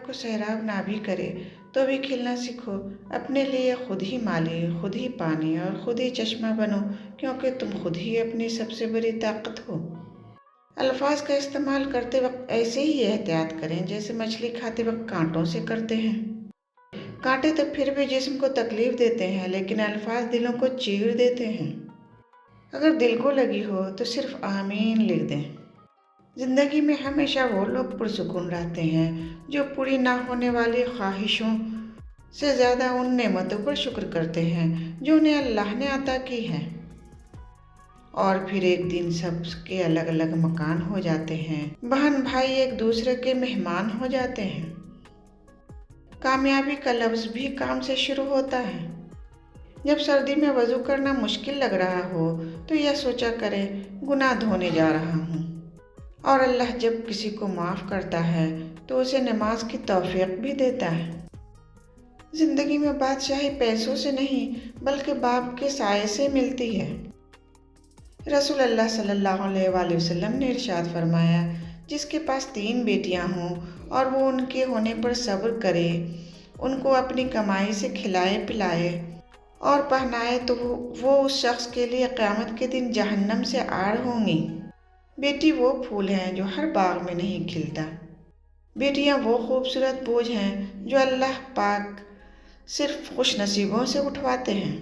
کو سیراب نہ بھی کرے تو بھی کھیلنا سیکھو۔ اپنے لیے خود ہی مالی، خود ہی پانی اور خود ہی چشمہ بنو، کیونکہ تم خود ہی اپنی سب سے بڑی طاقت ہو۔ الفاظ کا استعمال کرتے وقت ایسے ہی احتیاط کریں جیسے مچھلی کھاتے وقت کانٹوں سے کرتے ہیں۔ کانٹے تو پھر بھی جسم کو تکلیف دیتے ہیں، لیکن الفاظ دلوں کو چیر دیتے ہیں۔ اگر دل کو لگی ہو تو صرف آمین لکھ دیں۔ زندگی میں ہمیشہ وہ لوگ پرسکون رہتے ہیں جو پوری نہ ہونے والی خواہشوں سے زیادہ ان نعمتوں پر شکر کرتے ہیں جو انہیں اللہ نے عطا کی ہیں۔ اور پھر ایک دن سب کے الگ الگ مکان ہو جاتے ہیں، بہن بھائی ایک دوسرے کے مہمان ہو جاتے ہیں۔ کامیابی کا لفظ بھی کام سے شروع ہوتا ہے۔ جب سردی میں وضو کرنا مشکل لگ رہا ہو تو یہ سوچا کرے گناہ دھونے جا رہا ہوں، اور اللہ جب کسی کو معاف کرتا ہے تو اسے نماز کی توفیق بھی دیتا ہے۔ زندگی میں بادشاہی پیسوں سے نہیں بلکہ باپ کے سائے سے ملتی ہے۔ رسول اللہ صلی اللہ علیہ وآلہ وسلم نے ارشاد فرمایا، جس کے پاس 3 بیٹیاں ہوں اور وہ ان کے ہونے پر صبر کرے، ان کو اپنی کمائی سے کھلائے پلائے اور پہنائے تو وہ اس شخص کے لیے قیامت کے دن جہنم سے آڑ ہوں گی۔ بیٹی وہ پھول ہے جو ہر باغ میں نہیں کھلتا۔ بیٹیاں وہ خوبصورت بوجھ ہیں جو اللہ پاک صرف خوش نصیبوں سے اٹھواتے ہیں۔